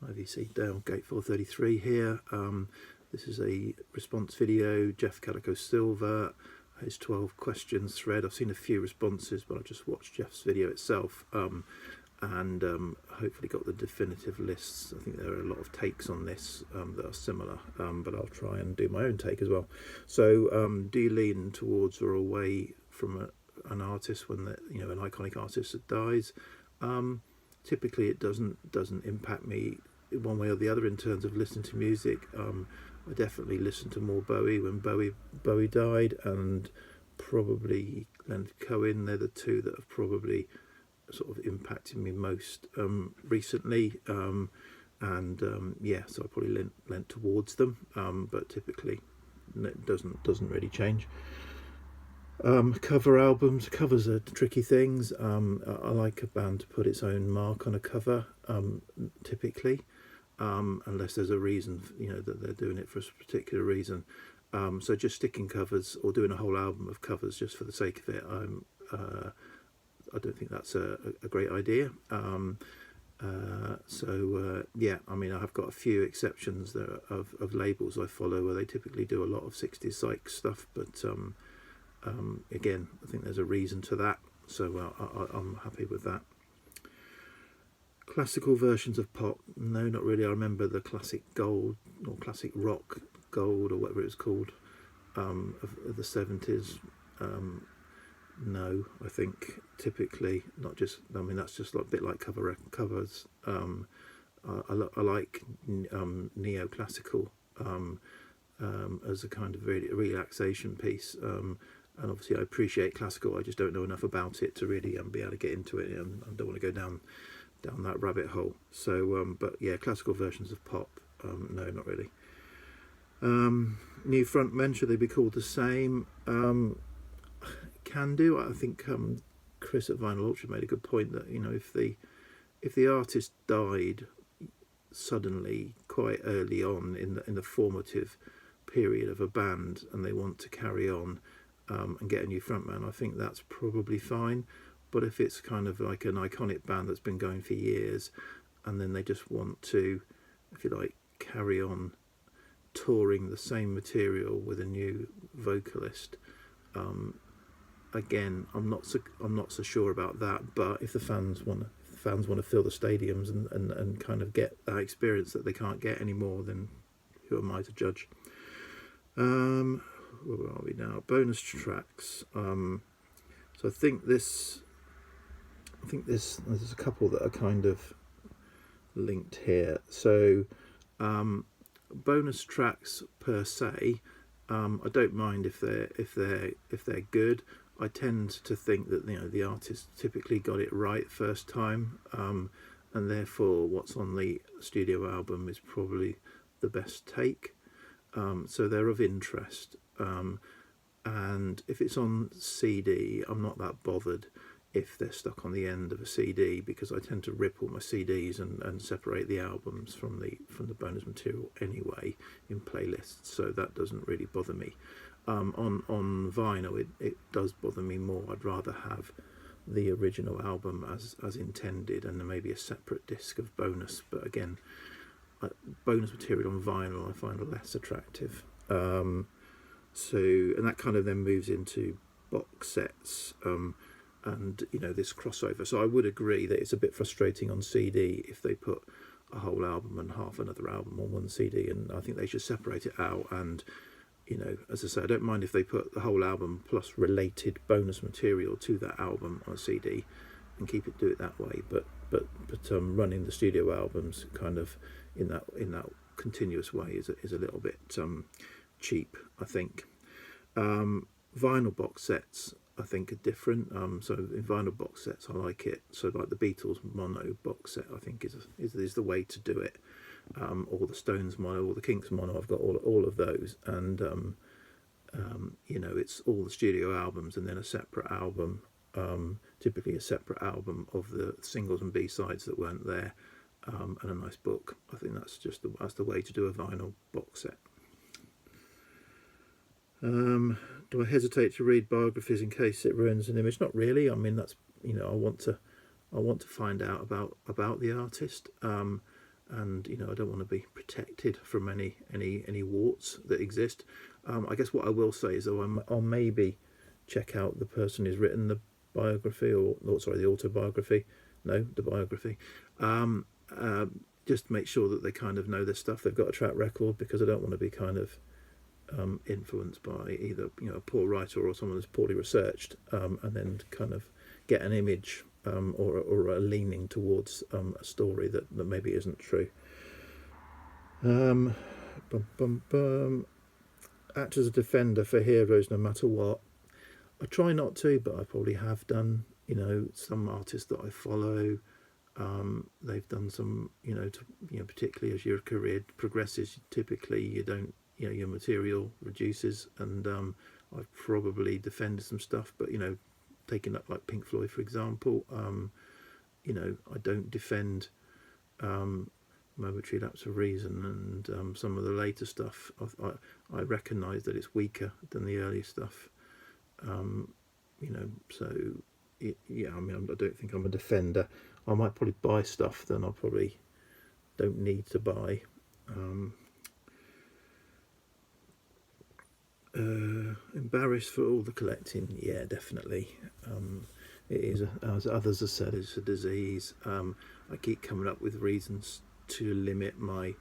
IVC Dale Gate 433 here. This is a response video. Jeff Calicosilver, his 12 questions thread. I've seen a few responses, but I just watched Jeff's video itself, and hopefully got the definitive lists. I think there are a lot of takes on this that are similar, but I'll try and do my own take as well. So do you lean towards or away from an artist when an iconic artist that dies? Typically it doesn't impact me one way or the other in terms of listening to music. I definitely listened to more Bowie when Bowie died, and probably Leonard Cohen. They're the two that have probably sort of impacted me most recently, so I probably lent towards them, but typically it doesn't really change. Cover albums. Covers are tricky things. I like a band to put its own mark on a cover, typically, unless there's a reason, that they're doing it for a particular reason. So just sticking covers or doing a whole album of covers just for the sake of it, I don't think that's a great idea. I have got a few exceptions there of labels I follow where they typically do a lot of 60s psych stuff, but again, I think there's a reason to that, so I'm happy with that. Classical versions of pop? No, not really. I remember the classic gold or classic rock gold or whatever it was called, of the 70s. No, I think typically not. That's just a bit like covers. I like neoclassical as a kind of really relaxation piece. And obviously I appreciate classical, I just don't know enough about it to really be able to get into it, and I don't want to go down that rabbit hole. So but yeah, classical versions of pop, no, not really. New frontmen, should they be called the same? Can do. I think Chris at Vinyl Ultra made a good point that if the artist died suddenly quite early on in the formative period of a band, and they want to carry on and get a new frontman, I think that's probably fine. But if it's kind of like an iconic band that's been going for years, and then they just want to, if you like, carry on touring the same material with a new vocalist, again, I'm not so sure about that. But if the fans want to fill the stadiums and kind of get that experience that they can't get anymore, then who am I to judge? Where are we now? Bonus tracks. So I think there's a couple that are kind of linked here. So bonus tracks per se, I don't mind if they're good. I tend to think that the artist typically got it right first time, and therefore what's on the studio album is probably the best take. So they're of interest, and if it's on CD, I'm not that bothered if they're stuck on the end of a CD, because I tend to rip all my CDs and separate the albums from the bonus material anyway in playlists, so that doesn't really bother me. On vinyl, it does bother me more. I'd rather have the original album as intended, and then maybe a separate disc of bonus. But again, bonus material on vinyl I find less attractive. And that kind of then moves into box sets, and this crossover. So I would agree that it's a bit frustrating on CD if they put a whole album and half another album on one CD, and I think they should separate it out. And as I say, I don't mind if they put the whole album plus related bonus material to that album on a CD and do it that way. But running the studio albums kind of in that continuous way is a little bit cheap, I think. Vinyl box sets I think are different. So in vinyl box sets I like it. So like the Beatles mono box set I think is the way to do it. Or the Stones mono, or the Kinks mono. I've got all of those, and it's all the studio albums and then a separate album, typically a separate album of the singles and B-sides that weren't there, and a nice book. I think that's the way to do a vinyl box set. Do I hesitate to read biographies in case it ruins an image? Not really. That's I want to find out about the artist. and you know, I don't want to be protected from any warts that exist. I guess what I will say is, though, I'll maybe check out the person who's written the biography, or sorry, the autobiography. No, the biography. Um, just make sure that they kind of know their stuff. They've got a track record, because I don't want to be kind of influenced by either, you know, a poor writer or someone that's poorly researched, and then kind of get an image, or a leaning towards a story that maybe isn't true. Bum, bum, bum. Act as a defender for heroes no matter what. I try not to, but I probably have done. You know, some artists that I follow, they've done some, you know, particularly as your career progresses, typically you don't, you know, your material reduces, and I've probably defended some stuff, but you know, taking up like Pink Floyd for example, you know, I don't defend Momentary Lapse of Reason, and some of the later stuff I recognise that it's weaker than the early stuff, you know, so yeah, I mean, I don't think I'm a defender. I might probably buy stuff that I probably don't need to buy. Embarrassed for all the collecting, yeah, definitely. It is, as others have said, it's a disease. I keep coming up with reasons to limit my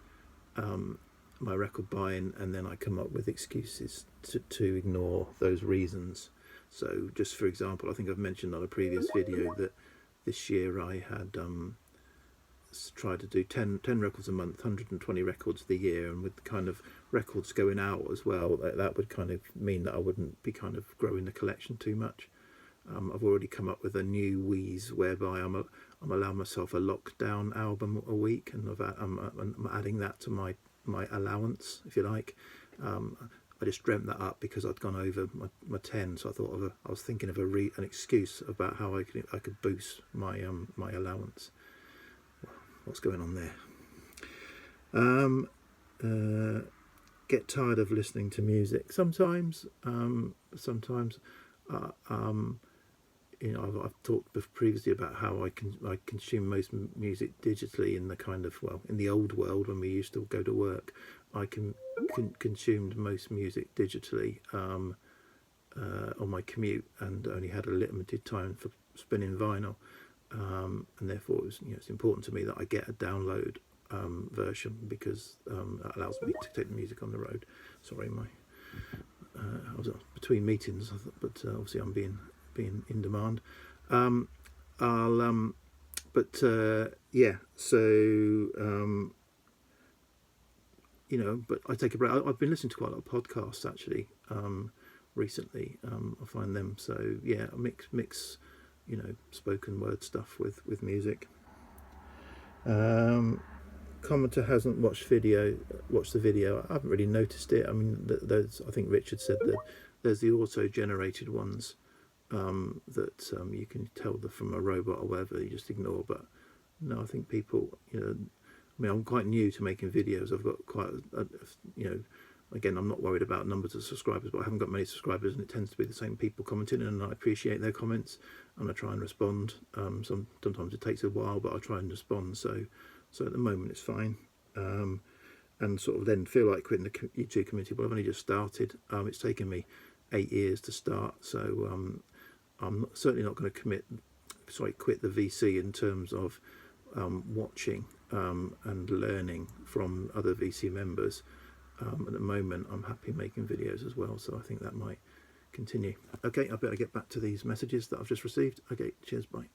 my record buying, and then I come up with excuses to ignore those reasons. So just for example, I think I've mentioned on a previous video that this year I had tried to do 10 records a month, 120 records the year, and with kind of records going out as well, that would kind of mean that I wouldn't be kind of growing the collection too much. I've already come up with a new wheeze whereby I'm allowing myself a lockdown album a week, and I'm adding that to my allowance, if you like. I just dreamt that up because I'd gone over my 10, so I thought I was thinking of an excuse about how I could boost my my allowance. What's going on there? Get tired of listening to music sometimes. Sometimes, you know, I've talked previously about how I consume most music digitally in the kind of, well, in the old world when we used to go to work. I consumed most music digitally on my commute, and only had a limited time for spinning vinyl. And therefore it was, you know, it's important to me that I get a download version, because that allows me to take the music on the road. Sorry, I was between meetings, but obviously I'm being in demand. Yeah, so you know, but I take a break. I've been listening to quite a lot of podcasts actually recently. I find them, so yeah, I mix you know, spoken word stuff with music. Commenter hasn't watched the video. I haven't really noticed it. I mean, I think Richard said that there's the auto-generated ones that you can tell they're from a robot or whatever, you just ignore. But no, I think people, you know, I mean, I'm quite new to making videos. I've got quite you know, again, I'm not worried about numbers of subscribers, but I haven't got many subscribers, and it tends to be the same people commenting, and I appreciate their comments, and I try and respond. Sometimes it takes a while, but I try and respond. So at the moment it's fine. And sort of then feel like quitting the YouTube community, but I've only just started. It's taken me 8 years to start, so I'm certainly not going to quit the VC in terms of watching and learning from other VC members. At the moment I'm happy making videos as well, so I think that might continue. Okay, I better get back to these messages that I've just received. Okay, cheers, bye.